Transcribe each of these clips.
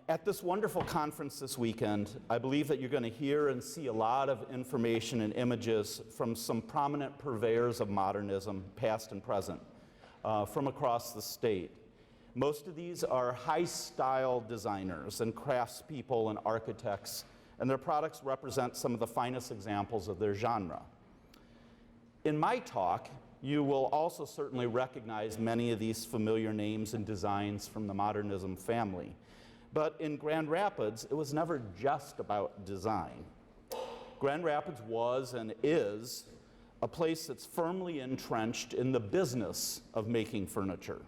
At this wonderful conference this weekend, I believe that you're going to hear and see a lot of information and images from some prominent purveyors of modernism, past and present, from across the state. Most of these are high-style designers and craftspeople and architects, and their products represent some of the finest examples of their genre. In my talk, you will also certainly recognize many of these familiar names and designs from the modernism family. But in Grand Rapids, it was never just about design. Grand Rapids was and is a place that's firmly entrenched in the business of making furniture.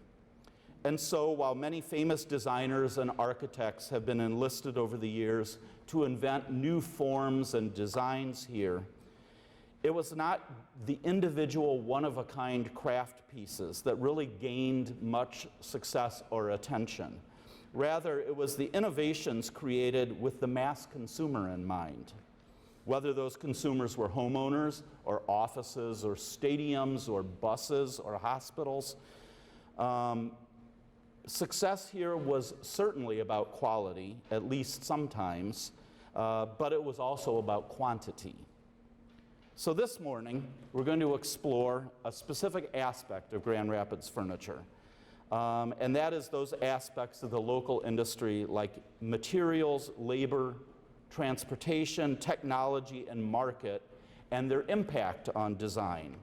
And so while many famous designers and architects have been enlisted over the years to invent new forms and designs here, it was not the individual one-of-a-kind craft pieces that really gained much success or attention. Rather, it was the innovations created with the mass consumer in mind. Whether those consumers were homeowners or offices or stadiums or buses or hospitals, success here was certainly about quality, at least sometimes, but it was also about quantity. So this morning, we're going to explore a specific aspect of Grand Rapids furniture. And that is those aspects of the local industry like materials, labor, transportation, technology, and market, and their impact on design,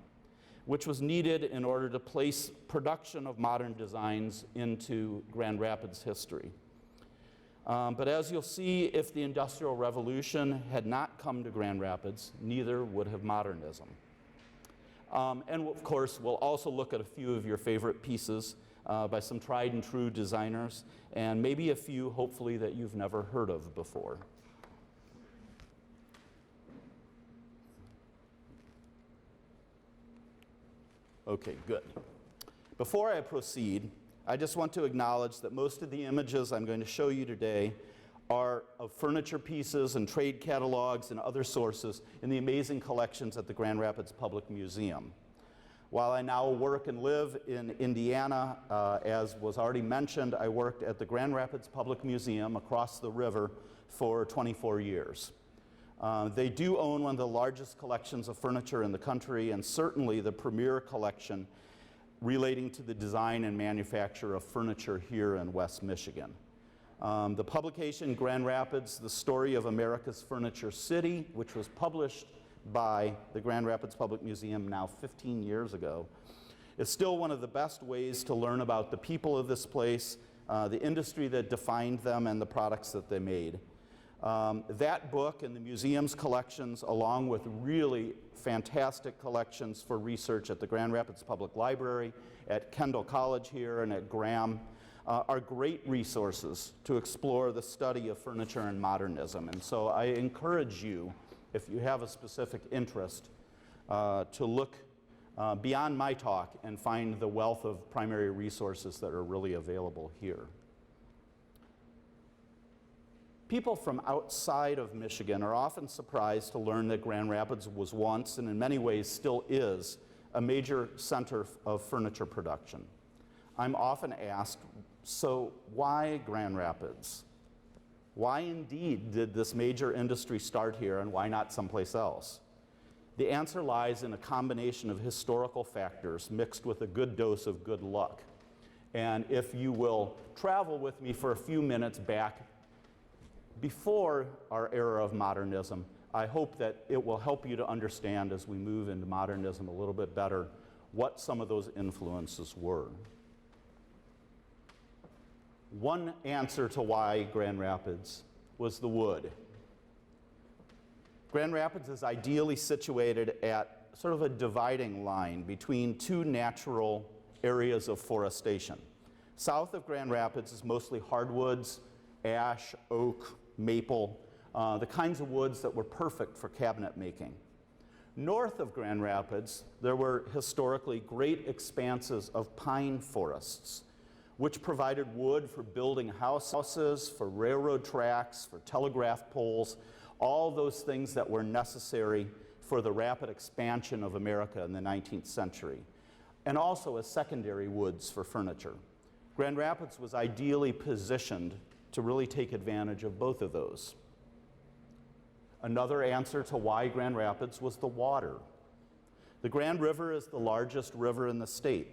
which was needed in order to place production of modern designs into Grand Rapids history. But as you'll see, if the Industrial Revolution had not come to Grand Rapids, neither would have modernism. And of course, we'll also look at a few of your favorite pieces by some tried and true designers, and maybe a few, hopefully, that you've never heard of before. Okay, good. Before I proceed, I just want to acknowledge that most of the images I'm going to show you today are of furniture pieces and trade catalogs and other sources in the amazing collections at the Grand Rapids Public Museum. While I now work and live in Indiana, as was already mentioned, I worked at the Grand Rapids Public Museum across the river for 24 years. They do own one of the largest collections of furniture in the country, and certainly the premier collection relating to the design and manufacture of furniture here in West Michigan. The publication Grand Rapids, The Story of America's Furniture City, which was published by the Grand Rapids Public Museum now 15 years ago, is still one of the best ways to learn about the people of this place, the industry that defined them, and the products that they made. That book and the museum's collections, along with really fantastic collections for research at the Grand Rapids Public Library, at Kendall College here, and at Graham, are great resources to explore the study of furniture and modernism. And so I encourage you, if you have a specific interest, to look beyond my talk and find the wealth of primary resources that are really available here. People from outside of Michigan are often surprised to learn that Grand Rapids was once, and in many ways still is, a major center of furniture production. I'm often asked, so why Grand Rapids? Why indeed did this major industry start here, and why not someplace else? The answer lies in a combination of historical factors mixed with a good dose of good luck. And if you will travel with me for a few minutes back before our era of modernism, I hope that it will help you to understand as we move into modernism a little bit better what some of those influences were. One answer to why Grand Rapids was the wood. Grand Rapids is ideally situated at sort of a dividing line between two natural areas of forestation. South of Grand Rapids is mostly hardwoods, ash, oak, maple, the kinds of woods that were perfect for cabinet making. North of Grand Rapids, there were historically great expanses of pine forests, which provided wood for building houses, for railroad tracks, for telegraph poles, all those things that were necessary for the rapid expansion of America in the 19th century, and also as secondary woods for furniture. Grand Rapids was ideally positioned to really take advantage of both of those. Another answer to why Grand Rapids was the water. The Grand River is the largest river in the state.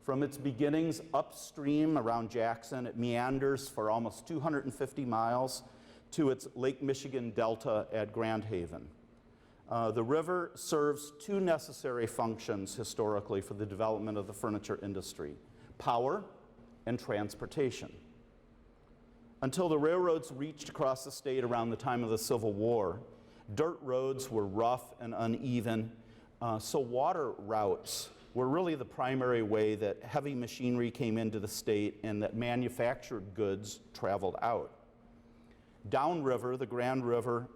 From its beginnings upstream around Jackson, it meanders for almost 250 miles to its Lake Michigan Delta at Grand Haven. The river serves two necessary functions historically for the development of the furniture industry: power and transportation. Until the railroads reached across the state around the time of the Civil War, dirt roads were rough and uneven, so water routes were really the primary way that heavy machinery came into the state and that manufactured goods traveled out. Downriver, the Grand River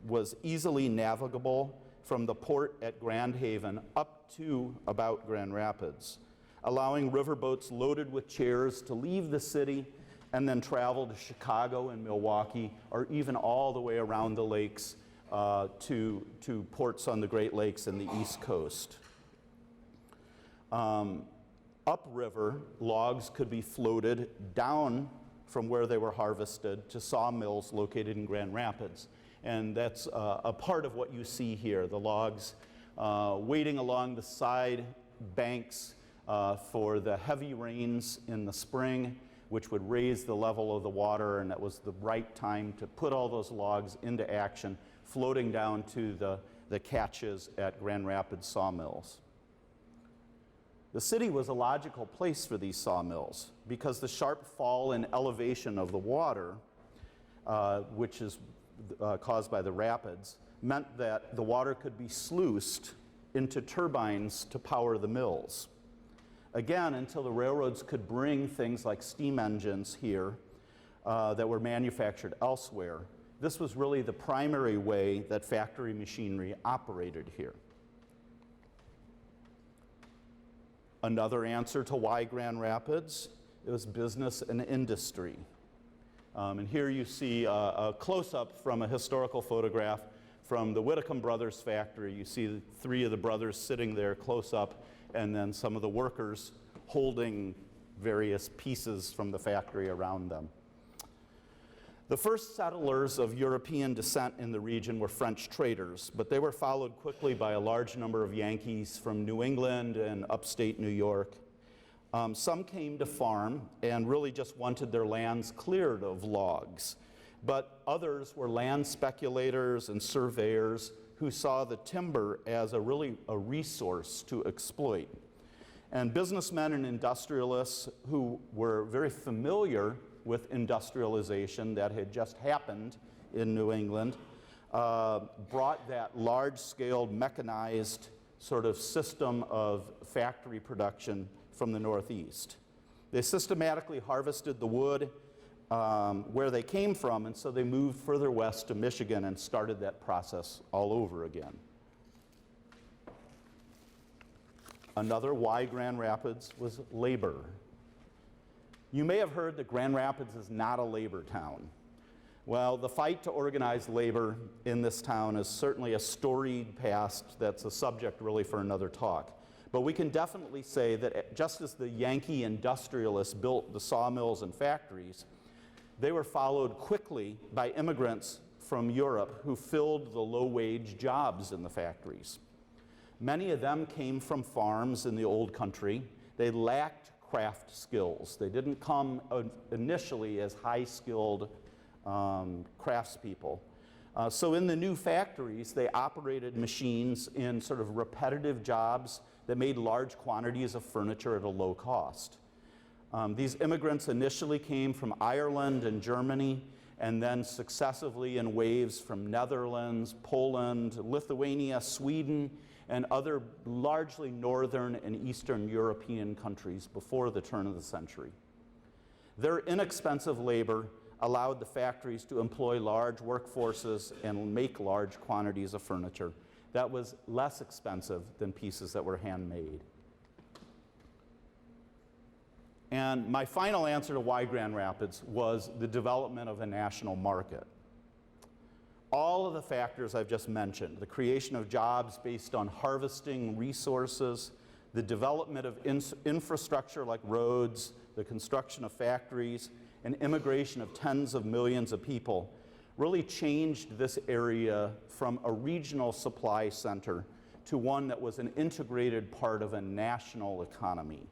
was easily navigable from the port at Grand Haven up to about Grand Rapids, allowing riverboats loaded with chairs to leave the city and then travel to Chicago and Milwaukee, or even all the way around the lakes to ports on the Great Lakes and the East Coast. Upriver, logs could be floated down from where they were harvested to sawmills located in Grand Rapids. And that's a part of what you see here, the logs waiting along the side banks for the heavy rains in the spring, which would raise the level of the water, and that was the right time to put all those logs into action, floating down to the catches at Grand Rapids sawmills. The city was a logical place for these sawmills because the sharp fall in elevation of the water, which is caused by the rapids, meant that the water could be sluiced into turbines to power the mills. Again, until the railroads could bring things like steam engines here that were manufactured elsewhere, this was really the primary way that factory machinery operated here. Another answer to why Grand Rapids, it was business and industry. And here you see a close-up from a historical photograph from the Whitcomb Brothers factory. You see three of the brothers sitting there close up, and then some of the workers holding various pieces from the factory around them. The first settlers of European descent in the region were French traders, but they were followed quickly by a large number of Yankees from New England and upstate New York. Some came to farm and really just wanted their lands cleared of logs, but others were land speculators and surveyors who saw the timber as a resource to exploit. And businessmen and industrialists who were very familiar with industrialization that had just happened in New England brought that large-scale mechanized sort of system of factory production from the Northeast. They systematically harvested the wood where they came from, and so they moved further west to Michigan and started that process all over again. Another why Grand Rapids was labor. You may have heard that Grand Rapids is not a labor town. Well, the fight to organize labor in this town is certainly a storied past that's a subject really for another talk. But we can definitely say that just as the Yankee industrialists built the sawmills and factories, they were followed quickly by immigrants from Europe who filled the low-wage jobs in the factories. Many of them came from farms in the old country. They lacked craft skills. They didn't come initially as high-skilled craftspeople. So in the new factories, they operated machines in sort of repetitive jobs that made large quantities of furniture at a low cost. These immigrants initially came from Ireland and Germany, and then successively in waves from Netherlands, Poland, Lithuania, Sweden, and other largely northern and eastern European countries before the turn of the century. Their inexpensive labor allowed the factories to employ large workforces and make large quantities of furniture that was less expensive than pieces that were handmade. And my final answer to why Grand Rapids was the development of a national market. All of the factors I've just mentioned, the creation of jobs based on harvesting resources, the development of infrastructure like roads, the construction of factories, and immigration of tens of millions of people really changed this area from a regional supply center to one that was an integrated part of a national economy.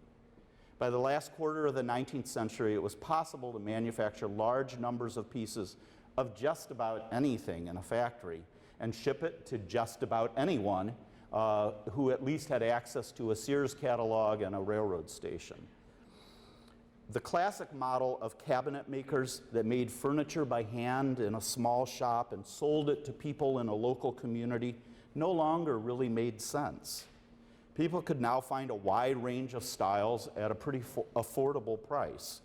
By the last quarter of the 19th century, it was possible to manufacture large numbers of pieces of just about anything in a factory and ship it to just about anyone who at least had access to a Sears catalog and a railroad station. The classic model of cabinet makers that made furniture by hand in a small shop and sold it to people in a local community no longer really made sense. People could now find a wide range of styles at a pretty affordable price.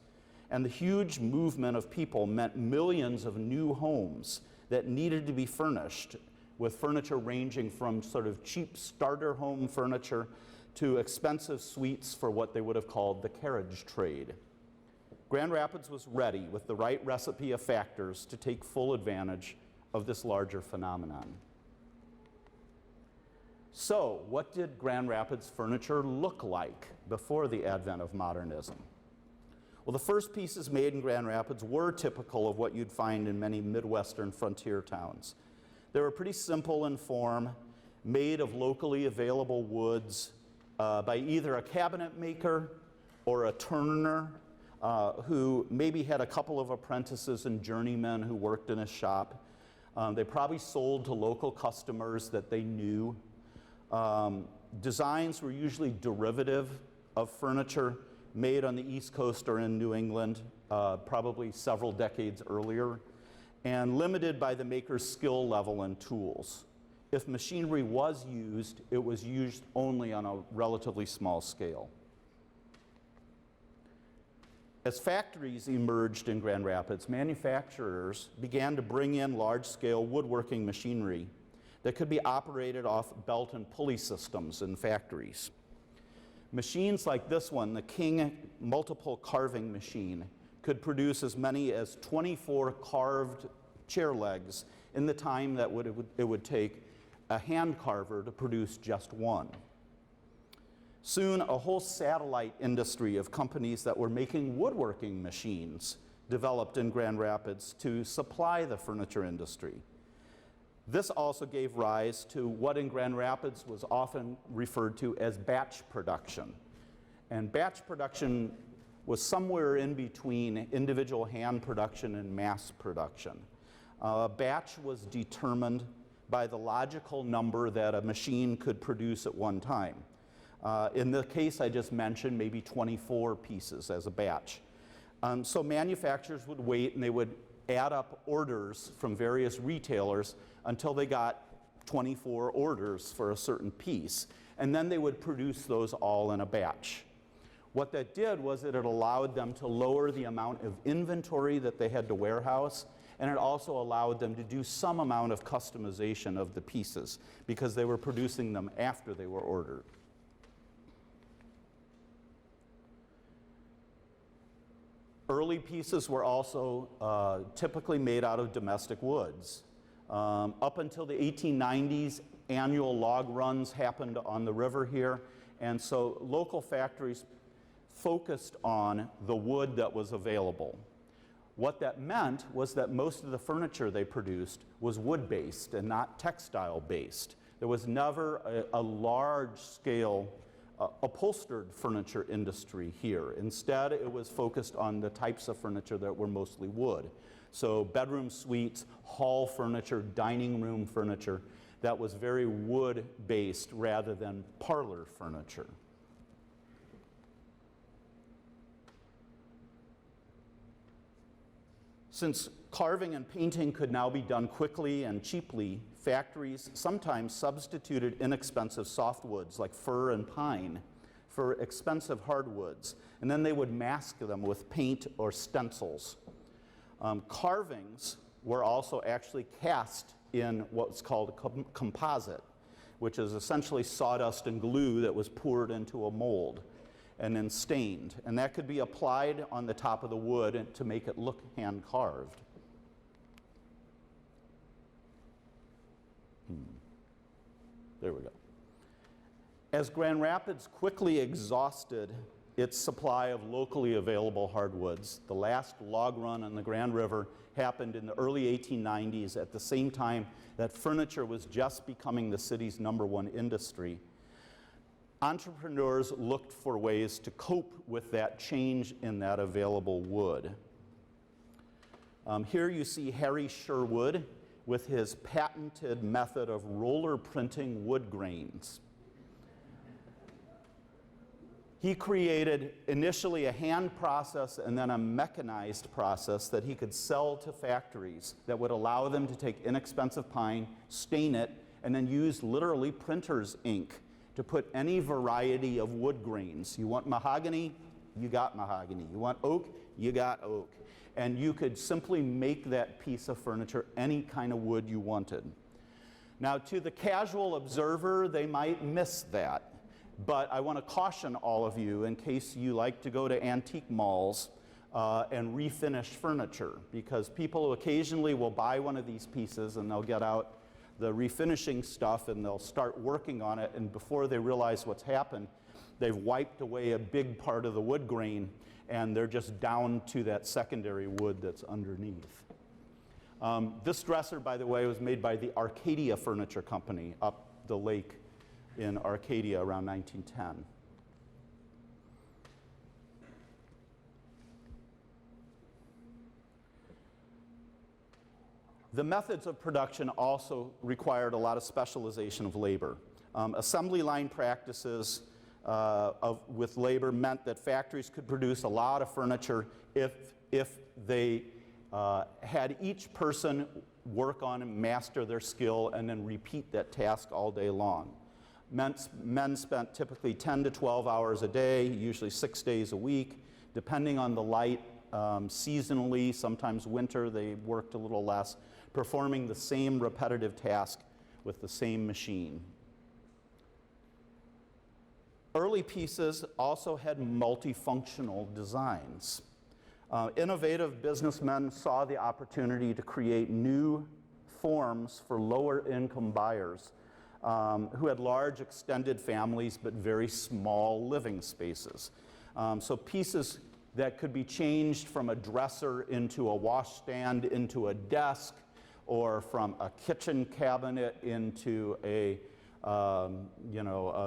And the huge movement of people meant millions of new homes that needed to be furnished, with furniture ranging from sort of cheap starter home furniture to expensive suites for what they would have called the carriage trade. Grand Rapids was ready with the right recipe of factors to take full advantage of this larger phenomenon. So, what did Grand Rapids furniture look like before the advent of modernism? Well, the first pieces made in Grand Rapids were typical of what you'd find in many Midwestern frontier towns. They were pretty simple in form, made of locally available woods by either a cabinet maker or a turner who maybe had a couple of apprentices and journeymen who worked in a shop. They probably sold to local customers that they knew. Designs were usually derivative of furniture made on the East Coast or in New England, probably several decades earlier, and limited by the maker's skill level and tools. If machinery was used, it was used only on a relatively small scale. As factories emerged in Grand Rapids, manufacturers began to bring in large-scale woodworking machinery that could be operated off belt and pulley systems in factories. Machines like this one, the King multiple carving machine, could produce as many as 24 carved chair legs in the time that it would take a hand carver to produce just one. Soon, a whole satellite industry of companies that were making woodworking machines developed in Grand Rapids to supply the furniture industry. This also gave rise to what in Grand Rapids was often referred to as batch production. And batch production was somewhere in between individual hand production and mass production. A batch was determined by the logical number that a machine could produce at one time. In the case I just mentioned, maybe 24 pieces as a batch. So manufacturers would wait and they would add up orders from various retailers until they got 24 orders for a certain piece. And then they would produce those all in a batch. What that did was it allowed them to lower the amount of inventory that they had to warehouse, and it also allowed them to do some amount of customization of the pieces because they were producing them after they were ordered. Early pieces were also typically made out of domestic woods. Up until the 1890s, annual log runs happened on the river here, and so local factories focused on the wood that was available. What that meant was that most of the furniture they produced was wood-based and not textile-based. There was never a large-scale upholstered furniture industry here. Instead, it was focused on the types of furniture that were mostly wood. So bedroom suites, hall furniture, dining room furniture, that was very wood-based rather than parlor furniture. Since carving and painting could now be done quickly and cheaply, factories sometimes substituted inexpensive softwoods like fir and pine for expensive hardwoods, and then they would mask them with paint or stencils. Carvings were also actually cast in what's called a composite, which is essentially sawdust and glue that was poured into a mold and then stained. And that could be applied on the top of the wood to make it look hand-carved. There we go. As Grand Rapids quickly exhausted its supply of locally available hardwoods. The last log run on the Grand River happened in the early 1890s at the same time that furniture was just becoming the city's #1 industry. Entrepreneurs looked for ways to cope with that change in that available wood. Here you see Harry Sherwood with his patented method of roller printing wood grains. He created initially a hand process and then a mechanized process that he could sell to factories that would allow them to take inexpensive pine, stain it, and then use literally printer's ink to put any variety of wood grains. You want mahogany? You got mahogany. You want oak? You got oak. And you could simply make that piece of furniture any kind of wood you wanted. Now, to the casual observer, they might miss that. But I want to caution all of you in case you like to go to antique malls and refinish furniture, because people occasionally will buy one of these pieces and they'll get out the refinishing stuff and they'll start working on it, and before they realize what's happened, they've wiped away a big part of the wood grain and they're just down to that secondary wood that's underneath. This dresser, by the way, was made by the Arcadia Furniture Company up the lake in Arcadia around 1910. The methods of production also required a lot of specialization of labor. Assembly line practices with labor meant that factories could produce a lot of furniture if they had each person work on and master their skill and then repeat that task all day long. Men spent typically 10 to 12 hours a day, usually 6 days a week. Depending on the light, seasonally, sometimes winter, they worked a little less, performing the same repetitive task with the same machine. Early pieces also had multifunctional designs. Innovative businessmen saw the opportunity to create new forms for lower income buyers who had large extended families but very small living spaces. So pieces that could be changed from a dresser into a washstand into a desk, or from a kitchen cabinet into a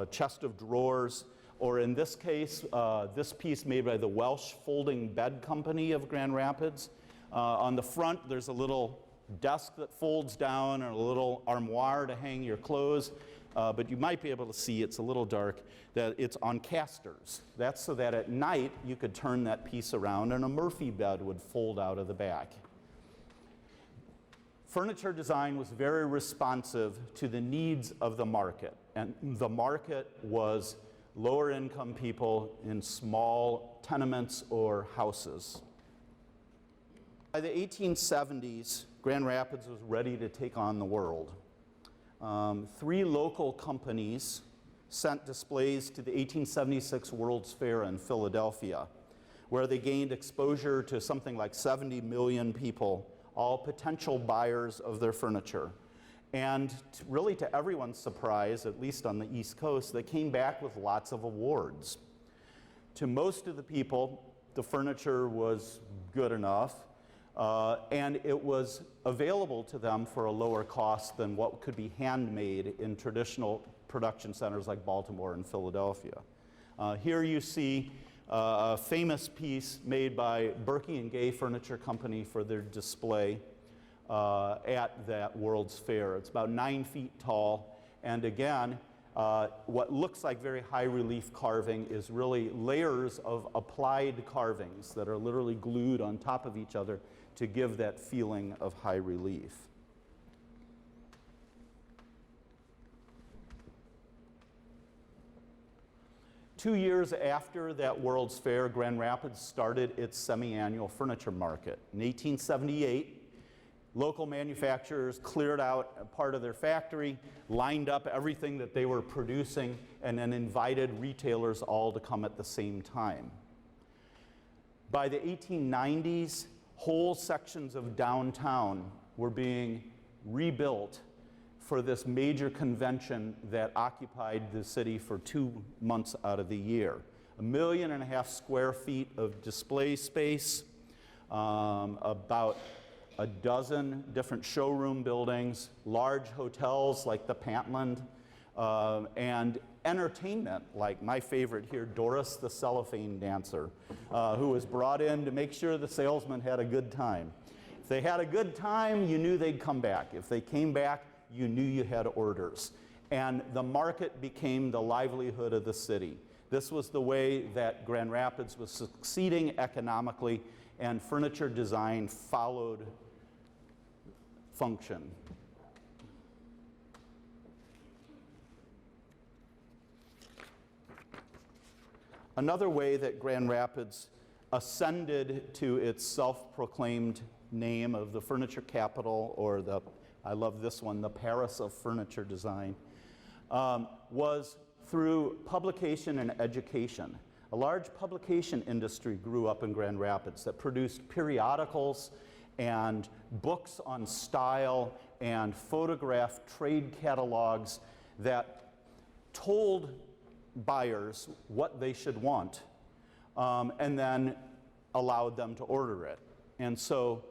chest of drawers, or in this case, this piece made by the Welsh Folding Bed Company of Grand Rapids. On the front, there's a little desk that folds down and a little armoire to hang your clothes, but you might be able to see, it's a little dark, that it's on casters. That's so that at night you could turn that piece around and a Murphy bed would fold out of the back. Furniture design was very responsive to the needs of the market, and the market was lower income people in small tenements or houses. By the 1870s, Grand Rapids was ready to take on the world. 3 local companies sent displays to the 1876 World's Fair in Philadelphia, where they gained exposure to something like 70 million people, all potential buyers of their furniture. And really to everyone's surprise, at least on the East Coast, they came back with lots of awards. To most of the people, the furniture was good enough, and it was available to them for a lower cost than what could be handmade in traditional production centers like Baltimore and Philadelphia. Here you see a famous piece made by Berkey and Gay Furniture Company for their display at that World's Fair. It's about 9 feet tall, and again, what looks like very high relief carving is really layers of applied carvings that are literally glued on top of each other to give that feeling of high relief. Two years after that World's Fair, Grand Rapids started its semi-annual furniture market. In 1878, local manufacturers cleared out a part of their factory, lined up everything that they were producing, and then invited retailers all to come at the same time. By the 1890s, whole sections of downtown were being rebuilt for this major convention that occupied the city for 2 months out of the year. 1.5 million square feet of display space, about a dozen different showroom buildings, large hotels like the Pantland, and entertainment, like my favorite here, Doris the Cellophane Dancer, who was brought in to make sure the salesman had a good time. If they had a good time, you knew they'd come back. If they came back, you knew you had orders. And the market became the livelihood of the city. This was the way that Grand Rapids was succeeding economically, and furniture design followed function. Another way that Grand Rapids ascended to its self-proclaimed name of the furniture capital, or the, I love this one, the Paris of furniture design, was through publication and education. A large publication industry grew up in Grand Rapids that produced periodicals and books on style and photographed trade catalogs that told buyers what they should want, and then allowed them to order it. And so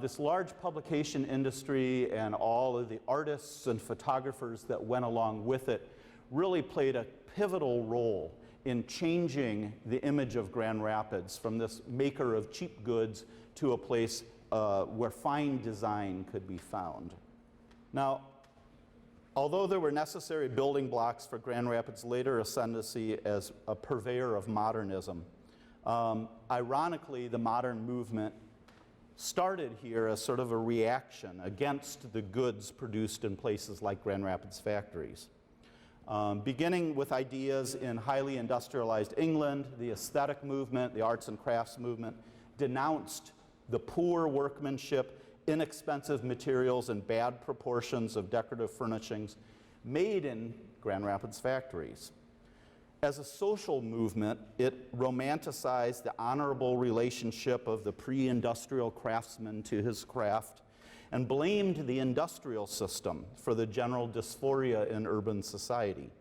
this large publication industry and all of the artists and photographers that went along with it really played a pivotal role in changing the image of Grand Rapids from this maker of cheap goods to a place where fine design could be found. Now, although there were necessary building blocks for Grand Rapids' later ascendancy as a purveyor of modernism, ironically, the modern movement started here as sort of a reaction against the goods produced in places like Grand Rapids factories. Beginning with ideas in highly industrialized England, the aesthetic movement, the arts and crafts movement, denounced the poor workmanship, inexpensive materials, and bad proportions of decorative furnishings made in Grand Rapids factories. As a social movement, it romanticized the honorable relationship of the pre-industrial craftsman to his craft and blamed the industrial system for the general dysphoria in urban society.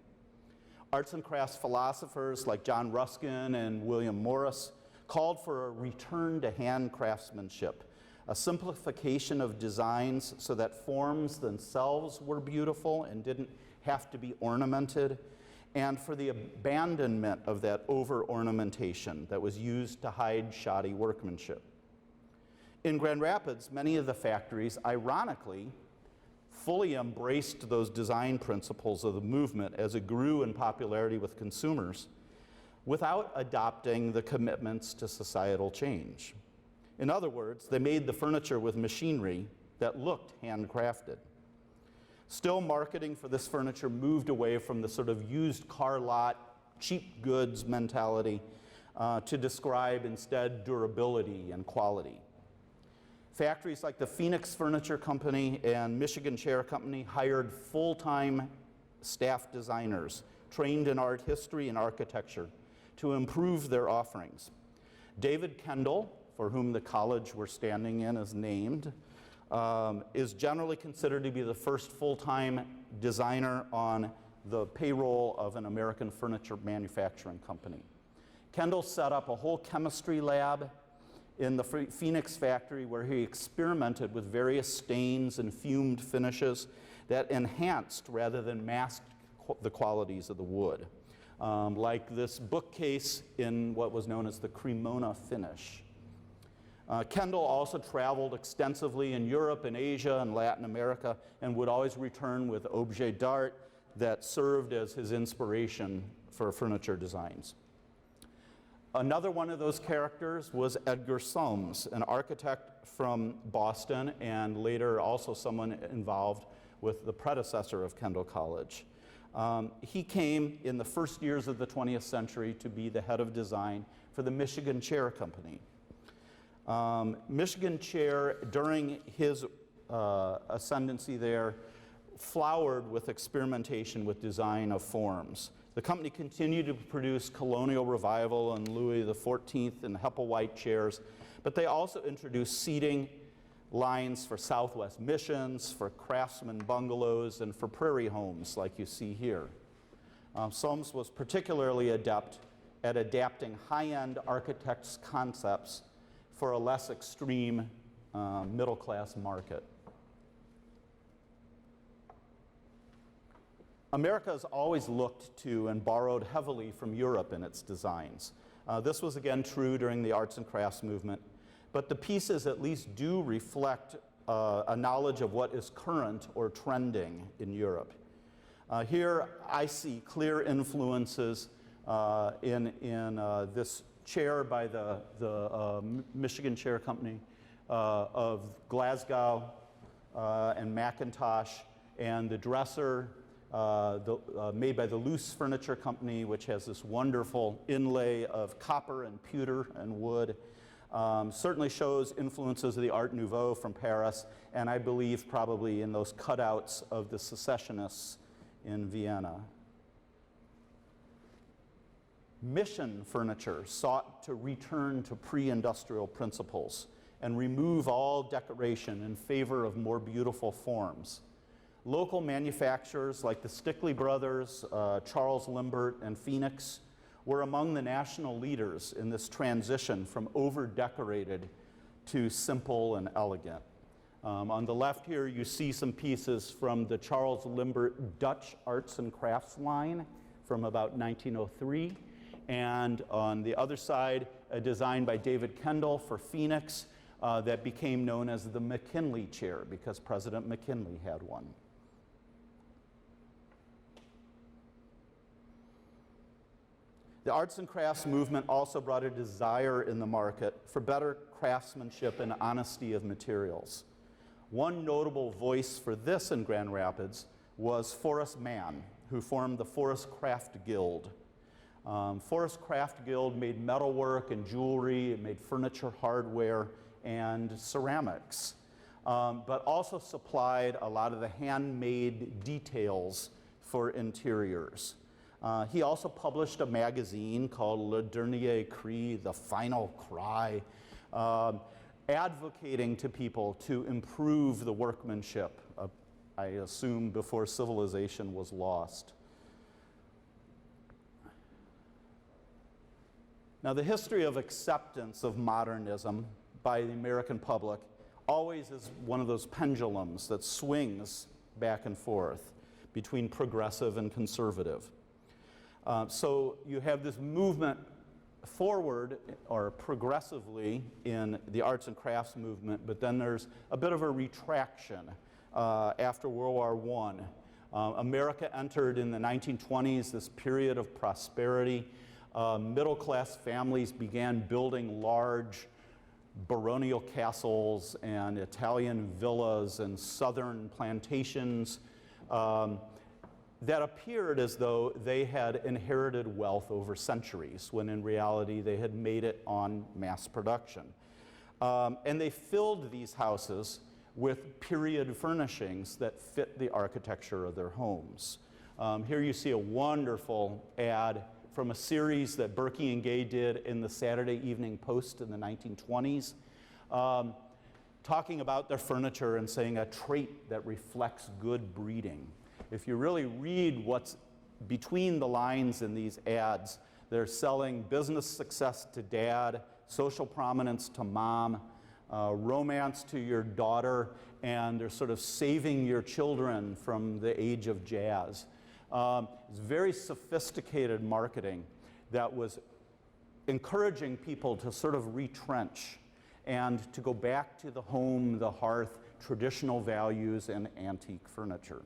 Arts and crafts philosophers like John Ruskin and William Morris called for a return to hand craftsmanship, a simplification of designs so that forms themselves were beautiful and didn't have to be ornamented, and for the abandonment of that over-ornamentation that was used to hide shoddy workmanship. In Grand Rapids, many of the factories, ironically, fully embraced those design principles of the movement as it grew in popularity with consumers, without adopting the commitments to societal change. In other words, they made the furniture with machinery that looked handcrafted. Still, marketing for this furniture moved away from the sort of used car lot, cheap goods mentality to describe instead durability and quality. Factories like the Phoenix Furniture Company and Michigan Chair Company hired full-time staff designers trained in art history and architecture to improve their offerings. David Kendall, for whom the college we're standing in is named, is generally considered to be the first full-time designer on the payroll of an American furniture manufacturing company. Kendall set up a whole chemistry lab in the Phoenix factory where he experimented with various stains and fumed finishes that enhanced rather than masked the qualities of the wood. Like this bookcase in what was known as the Cremona finish. Kendall also traveled extensively in Europe and Asia and Latin America and would always return with objets d'art that served as his inspiration for furniture designs. Another one of those characters was Edgar Soames, an architect from Boston and later also someone involved with the predecessor of Kendall College. He came in the first years of the 20th century to be the head of design for the Michigan Chair Company. Michigan Chair, during his ascendancy there, flowered with experimentation with design of forms. The company continued to produce Colonial Revival and Louis XIV and Hepplewhite chairs, but they also introduced seating lines for Southwest Missions, for craftsman bungalows, and for prairie homes like you see here. Soames was particularly adept at adapting high-end architects' concepts for a less extreme middle-class market. America has always looked to and borrowed heavily from Europe in its designs. This was again true during the arts and crafts movement, but the pieces at least do reflect a knowledge of what is current or trending in Europe. Here I see clear influences in this chair by the Michigan Chair Company of Glasgow and Macintosh, and the dresser made by the Loose Furniture Company, which has this wonderful inlay of copper and pewter and wood. Certainly shows influences of the Art Nouveau from Paris, and I believe probably in those cutouts of the secessionists in Vienna. Mission furniture sought to return to pre-industrial principles and remove all decoration in favor of more beautiful forms. Local manufacturers like the Stickley brothers, Charles Limbert, and Phoenix were among the national leaders in this transition from over-decorated to simple and elegant. On the left here, you see some pieces from the Charles Limbert Dutch Arts and Crafts line from about 1903. And on the other side, a design by David Kendall for Phoenix that became known as the McKinley chair because President McKinley had one. The arts and crafts movement also brought a desire in the market for better craftsmanship and honesty of materials. One notable voice for this in Grand Rapids was Forrest Mann, who formed the Forrest Craft Guild. Forrest Craft Guild made metalwork and jewelry, it made furniture, hardware, and ceramics, but also supplied a lot of the handmade details for interiors. He also published a magazine called Le Dernier Cri, The Final Cry, advocating to people to improve the workmanship, I assume before civilization was lost. Now, the history of acceptance of modernism by the American public always is one of those pendulums that swings back and forth between progressive and conservative. So you have this movement forward or progressively in the arts and crafts movement, but then there's a bit of a retraction after World War I. America entered in the 1920s this period of prosperity. Middle-class families began building large baronial castles and Italian villas and southern plantations that appeared as though they had inherited wealth over centuries, when in reality they had made it on mass production. And they filled these houses with period furnishings that fit the architecture of their homes. Here you see a wonderful ad from a series that Berkey and Gay did in the Saturday Evening Post in the 1920s, talking about their furniture and saying a trait that reflects good breeding. If you really read what's between the lines in these ads, they're selling business success to dad, social prominence to mom, romance to your daughter, and they're sort of saving your children from the age of jazz. It's very sophisticated marketing that was encouraging people to sort of retrench and to go back to the home, the hearth, traditional values, and antique furniture.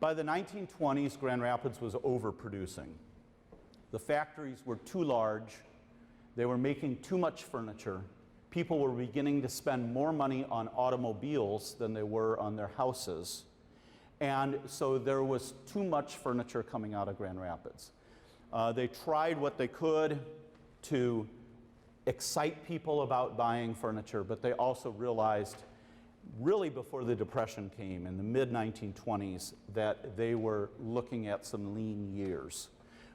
By the 1920s, Grand Rapids was overproducing. The factories were too large. They were making too much furniture. People were beginning to spend more money on automobiles than they were on their houses. And so there was too much furniture coming out of Grand Rapids. They tried what they could to excite people about buying furniture, but they also realized, really before the Depression came in the mid-1920s, that they were looking at some lean years.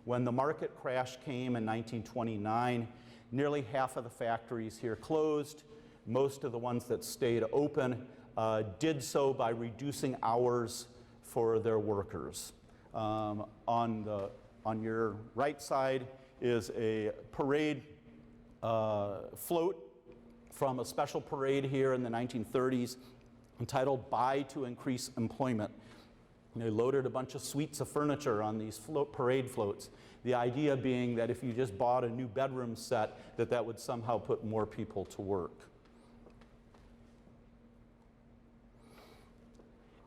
When the market crash came in 1929, nearly half of the factories here closed. Most of the ones that stayed open did so by reducing hours for their workers. On your right side is a parade float from a special parade here in the 1930s entitled "Buy to Increase Employment." And they loaded a bunch of suites of furniture on these parade floats. The idea being that if you just bought a new bedroom set, that would somehow put more people to work.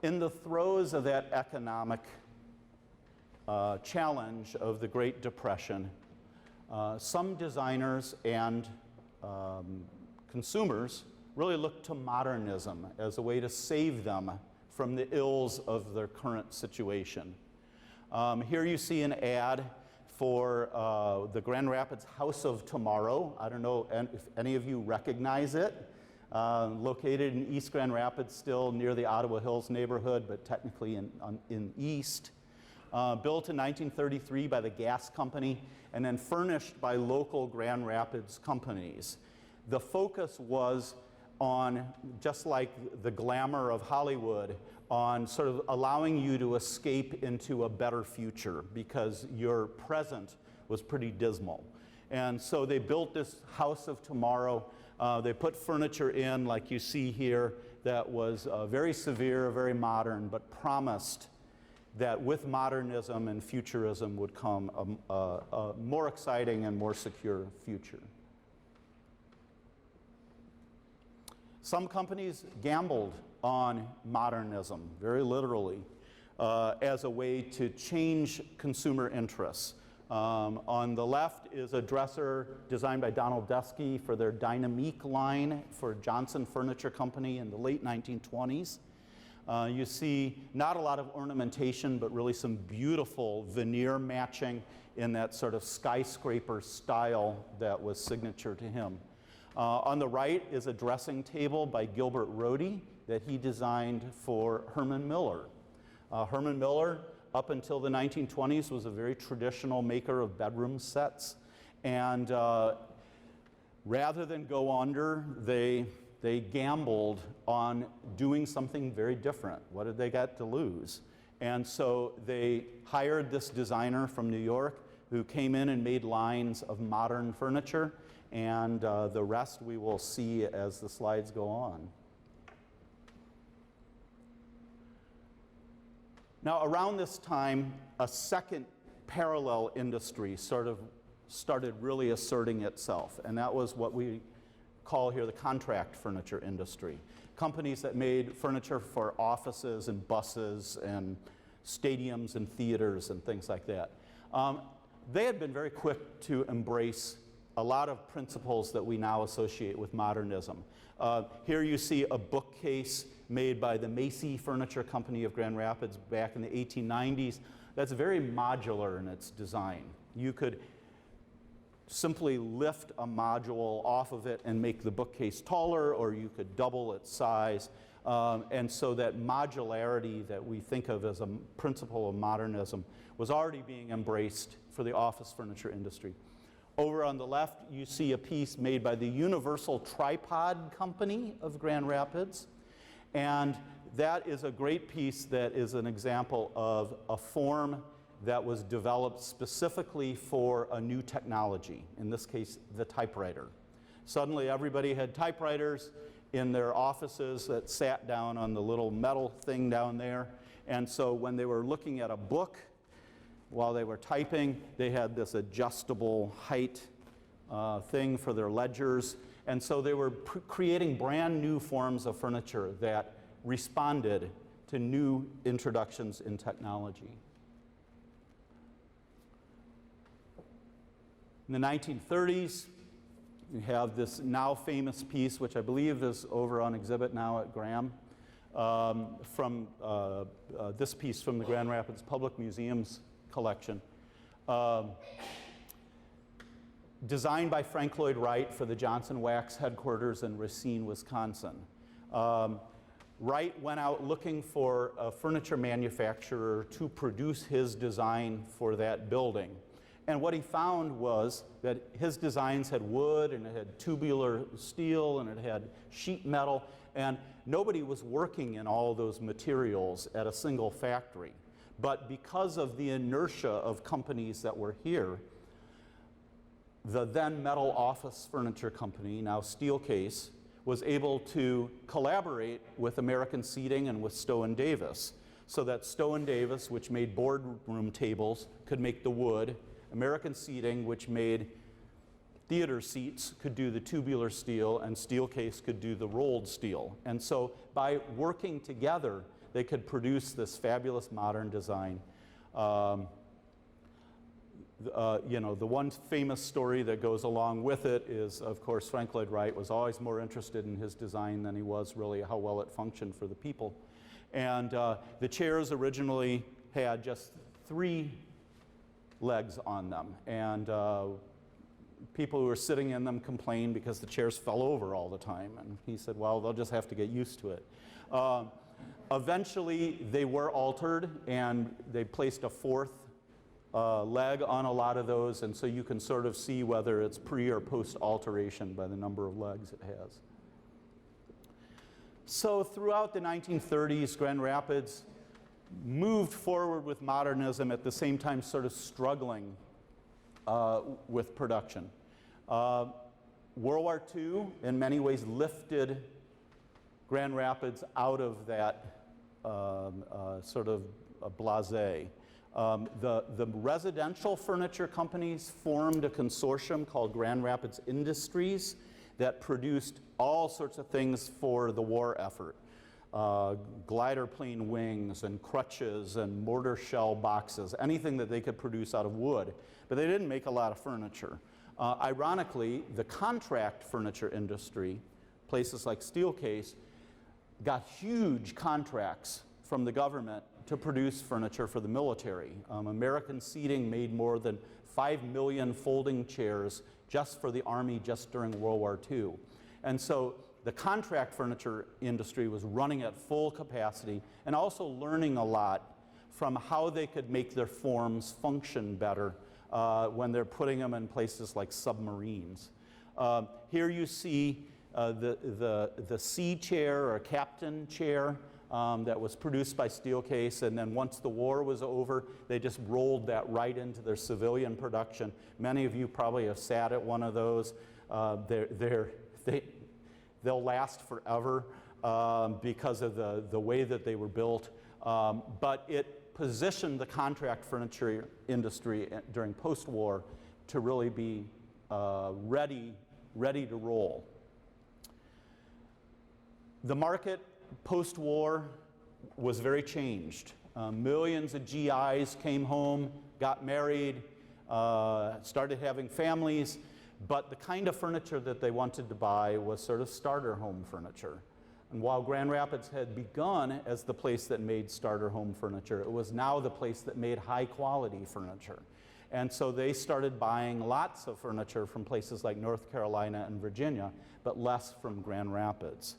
In the throes of that economic challenge of the Great Depression, some designers and consumers really looked to modernism as a way to save them from the ills of their current situation. Here you see an ad for the Grand Rapids House of Tomorrow. I don't know if any of you recognize it. Located in East Grand Rapids, still near the Ottawa Hills neighborhood, but technically in East. Built in 1933 by the gas company and then furnished by local Grand Rapids companies. The focus was on, just like the glamour of Hollywood, on sort of allowing you to escape into a better future because your present was pretty dismal. And so they built this House of Tomorrow. They put furniture in, like you see here, that was very severe, very modern, but promised that with modernism and futurism would come a more exciting and more secure future. Some companies gambled on modernism, very literally, as a way to change consumer interests. On the left is a dresser designed by Donald Deskey for their Dynamique line for Johnson Furniture Company in the late 1920s. You see not a lot of ornamentation, but really some beautiful veneer matching in that sort of skyscraper style that was signature to him. On the right is a dressing table by Gilbert Rohde that he designed for Herman Miller. Herman Miller, up until the 1920s, was a very traditional maker of bedroom sets. And rather than go under, they gambled on doing something very different. What did they got to lose? And so they hired this designer from New York who came in and made lines of modern furniture. And the rest we will see as the slides go on. Now, around this time, a second parallel industry sort of started really asserting itself, and that was what we call here the contract furniture industry. Companies that made furniture for offices and buses and stadiums and theaters and things like that. They had been very quick to embrace a lot of principles that we now associate with modernism. Here you see a bookcase made by the Macy Furniture Company of Grand Rapids back in the 1890s. That's very modular in its design. You could simply lift a module off of it and make the bookcase taller, or you could double its size. And so that modularity that we think of as a principle of modernism was already being embraced for the office furniture industry. Over on the left, you see a piece made by the Universal Tripod Company of Grand Rapids. And that is a great piece that is an example of a form that was developed specifically for a new technology, in this case, the typewriter. Suddenly, everybody had typewriters in their offices that sat down on the little metal thing down there. And so when they were looking at a book, while they were typing, they had this adjustable height thing for their ledgers. And so they were creating brand new forms of furniture that responded to new introductions in technology. In the 1930s, we have this now famous piece, which I believe is over on exhibit now at Graham, from this piece from the Grand Rapids Public Museum's collection. Designed by Frank Lloyd Wright for the Johnson Wax headquarters in Racine, Wisconsin. Wright went out looking for a furniture manufacturer to produce his design for that building. And what he found was that his designs had wood, and it had tubular steel, and it had sheet metal, and nobody was working in all those materials at a single factory. But because of the inertia of companies that were here, the then metal office furniture company, now Steelcase, was able to collaborate with American Seating and with Stowe & Davis, so that Stowe & Davis, which made boardroom tables, could make the wood. American Seating, which made theater seats, could do the tubular steel, and Steelcase could do the rolled steel. And so by working together, they could produce this fabulous modern design. You know, the one famous story that goes along with it is, of course, Frank Lloyd Wright was always more interested in his design than he was really how well it functioned for the people. And the chairs originally had just 3 legs on them, and people who were sitting in them complained because the chairs fell over all the time, and he said, well, they'll just have to get used to it. Eventually, they were altered, and they placed a 4th leg on a lot of those, and so you can sort of see whether it's pre or post alteration by the number of legs it has. So throughout the 1930s, Grand Rapids moved forward with modernism, at the same time sort of struggling with production. World War II in many ways lifted Grand Rapids out of that sort of blasé. The residential furniture companies formed a consortium called Grand Rapids Industries that produced all sorts of things for the war effort. Glider plane wings and crutches and mortar shell boxes, anything that they could produce out of wood. But they didn't make a lot of furniture. Ironically, the contract furniture industry, places like Steelcase, got huge contracts from the government to produce furniture for the military. American Seating made more than 5 million folding chairs just for the Army just during World War II. And so the contract furniture industry was running at full capacity and also learning a lot from how they could make their forms function better when they're putting them in places like submarines. Here you see the sea chair or captain chair that was produced by Steelcase, and then once the war was over, they just rolled that right into their civilian production. Many of you probably have sat at one of those. They'll last forever because of the way that they were built, but it positioned the contract furniture industry during post-war to really be ready to roll. The market post-war was very changed. Millions of GIs came home, got married, started having families, but the kind of furniture that they wanted to buy was sort of starter home furniture. And while Grand Rapids had begun as the place that made starter home furniture, it was now the place that made high quality furniture. And so they started buying lots of furniture from places like North Carolina and Virginia, but less from Grand Rapids.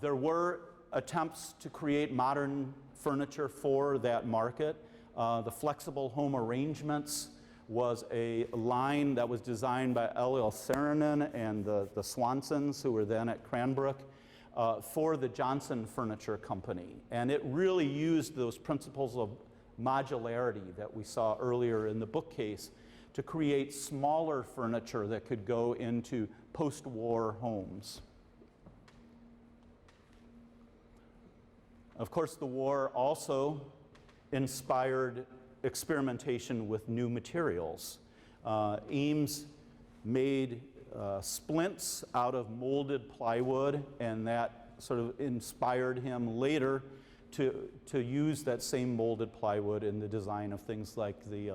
There were attempts to create modern furniture for that market. The flexible home arrangements was a line that was designed by L.L. Saarinen and the Swansons, who were then at Cranbrook, for the Johnson Furniture Company. And it really used those principles of modularity that we saw earlier in the bookcase to create smaller furniture that could go into post-war homes. Of course, the war also inspired experimentation with new materials. Eames made splints out of molded plywood, and that sort of inspired him later to use that same molded plywood in the design of things like the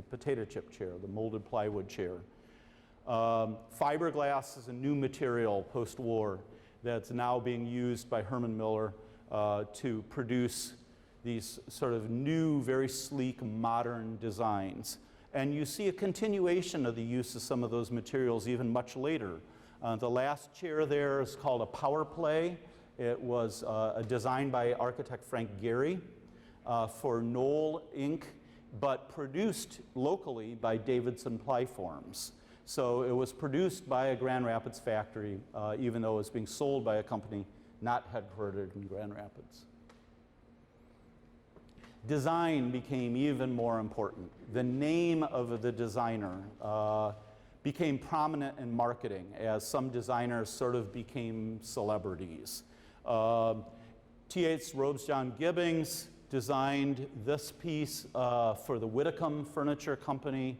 potato chip chair, the molded plywood chair. Fiberglass is a new material post-war that's now being used by Herman Miller to produce these sort of new, very sleek, modern designs. And you see a continuation of the use of some of those materials even much later. The last chair there is called a Power Play. It was designed by architect Frank Gehry for Knoll Inc. but produced locally by Davidson Plyforms. So it was produced by a Grand Rapids factory, even though it was being sold by a company not headquartered in Grand Rapids. Design became even more important. The name of the designer became prominent in marketing as some designers sort of became celebrities. T.H. Robes-John Gibbings designed this piece for the Whitcomb Furniture Company,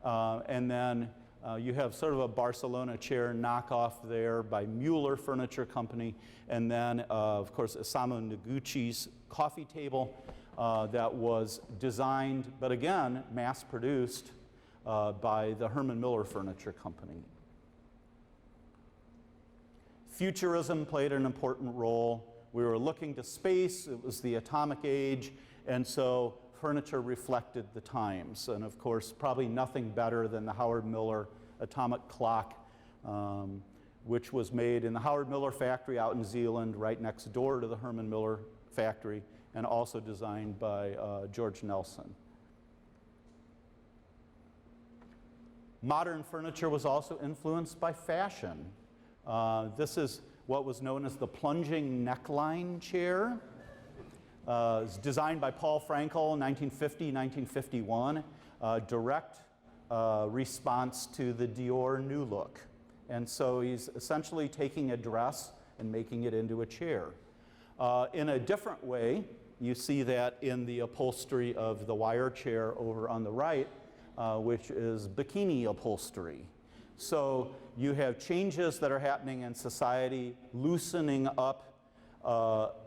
and then you have sort of a Barcelona chair knockoff there by Mueller Furniture Company, and then of course Isamu Noguchi's coffee table that was designed, but again mass produced by the Herman Miller Furniture Company. Futurism played an important role. We were looking to space, it was the atomic age, and so furniture reflected the times. And of course, probably nothing better than the Howard Miller atomic clock, which was made in the Howard Miller factory out in Zeeland, right next door to the Herman Miller factory, and also designed by George Nelson. Modern furniture was also influenced by fashion. This is what was known as the plunging neckline chair. It was designed by Paul Frankel in 1950, 1951, direct response to the Dior New Look. And so he's essentially taking a dress and making it into a chair. In a different way, you see that in the upholstery of the wire chair over on the right, which is bikini upholstery. So you have changes that are happening in society, loosening up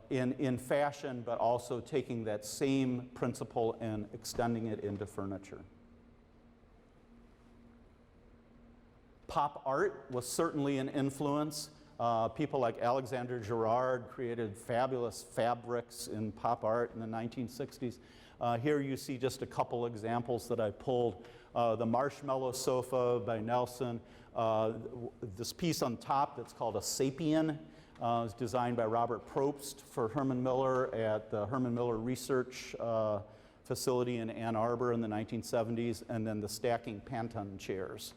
in fashion, but also taking that same principle and extending it into furniture. Pop art was certainly an influence. People like Alexander Girard created fabulous fabrics in pop art in the 1960s. Here you see just a couple examples that I pulled. The Marshmallow Sofa by Nelson. This piece on top that's called a Sapien was designed by Robert Probst for Herman Miller at the Herman Miller Research Facility in Ann Arbor in the 1970s, and then the stacking Panton chairs.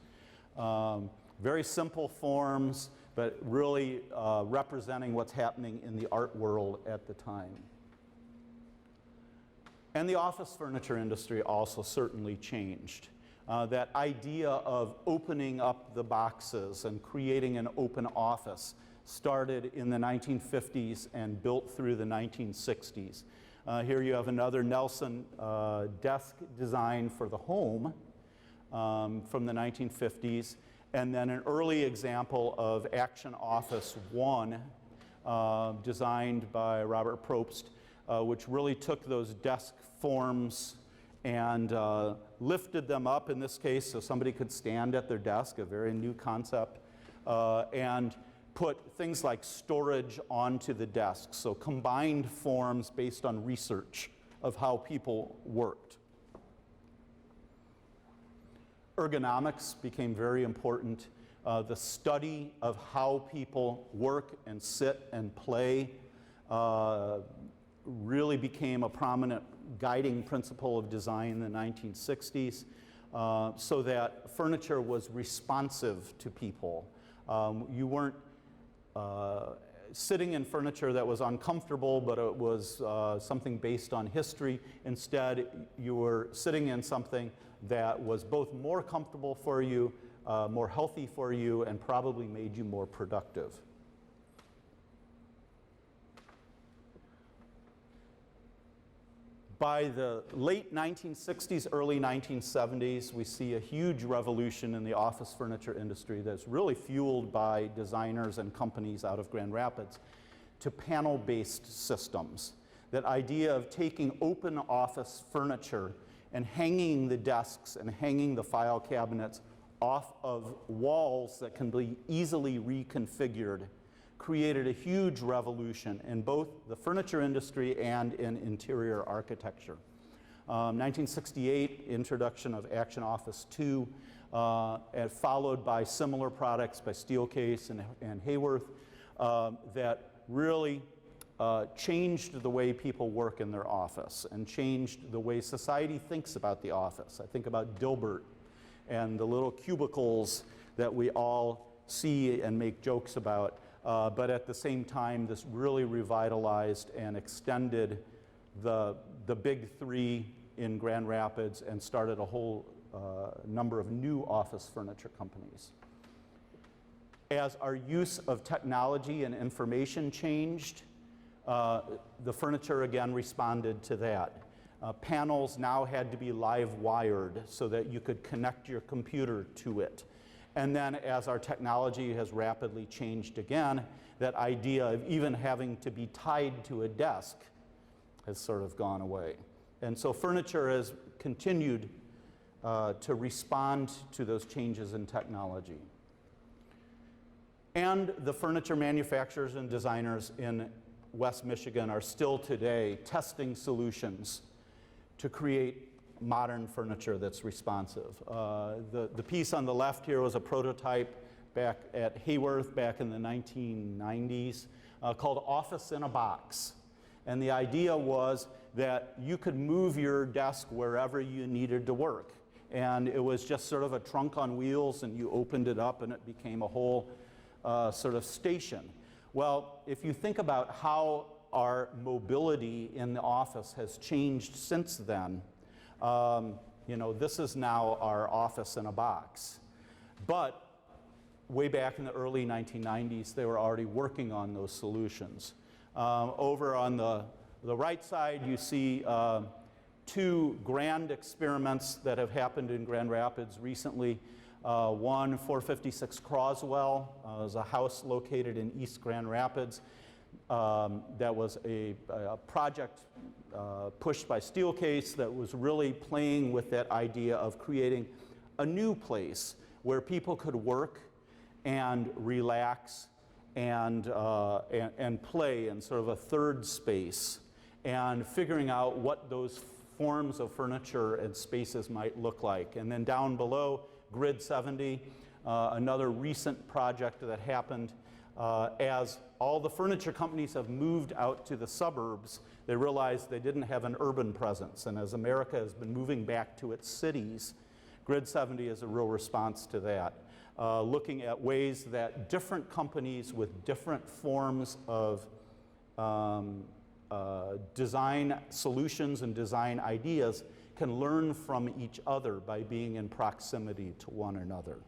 Very simple forms, but really representing what's happening in the art world at the time. And the office furniture industry also certainly changed. That idea of opening up the boxes and creating an open office started in the 1950s and built through the 1960s. Here you have another Nelson desk design for the home from the 1950s, and then an early example of Action Office 1 designed by Robert Probst, which really took those desk forms and lifted them up, in this case, so somebody could stand at their desk, a very new concept, and put things like storage onto the desk, so combined forms based on research of how people worked. Ergonomics became very important. The study of how people work and sit and play really became a prominent guiding principle of design in the 1960s, so that furniture was responsive to people. You weren't sitting in furniture that was uncomfortable, but it was something based on history. Instead, you were sitting in something that was both more comfortable for you, more healthy for you, and probably made you more productive. By the late 1960s, early 1970s, we see a huge revolution in the office furniture industry that's really fueled by designers and companies out of Grand Rapids to panel-based systems. That idea of taking open office furniture and hanging the desks and hanging the file cabinets off of walls that can be easily reconfigured created a huge revolution in both the furniture industry and in interior architecture. 1968, introduction of Action Office 2, and followed by similar products by Steelcase and Hayworth that really changed the way people work in their office and changed the way society thinks about the office. I think about Dilbert and the little cubicles that we all see and make jokes about, but at the same time, this really revitalized and extended the big three in Grand Rapids and started a whole number of new office furniture companies. As our use of technology and information changed, the furniture again responded to that. Panels now had to be live wired so that you could connect your computer to it. And then as our technology has rapidly changed again, that idea of even having to be tied to a desk has sort of gone away. And so furniture has continued to respond to those changes in technology. And the furniture manufacturers and designers in West Michigan are still today testing solutions to create modern furniture that's responsive. The piece on the left here was a prototype back at Hayworth back in the 1990s called Office in a Box. And the idea was that you could move your desk wherever you needed to work. And it was just sort of a trunk on wheels, and you opened it up and it became a whole sort of station. Well, if you think about how our mobility in the office has changed since then, you know, this is now our office in a box. But way back in the early 1990s, they were already working on those solutions. Over on the right side, you see two grand experiments that have happened in Grand Rapids recently. One, 456 Croswell, is a house located in East Grand Rapids. That was a project pushed by Steelcase that was really playing with that idea of creating a new place where people could work and relax and play in sort of a third space, and figuring out what those forms of furniture and spaces might look like. And then down below, Grid 70, another recent project that happened as all the furniture companies have moved out to the suburbs. They realized they didn't have an urban presence, and as America has been moving back to its cities, Grid 70 is a real response to that. Looking at ways that different companies with different forms of design solutions and design ideas can learn from each other by being in proximity to one another.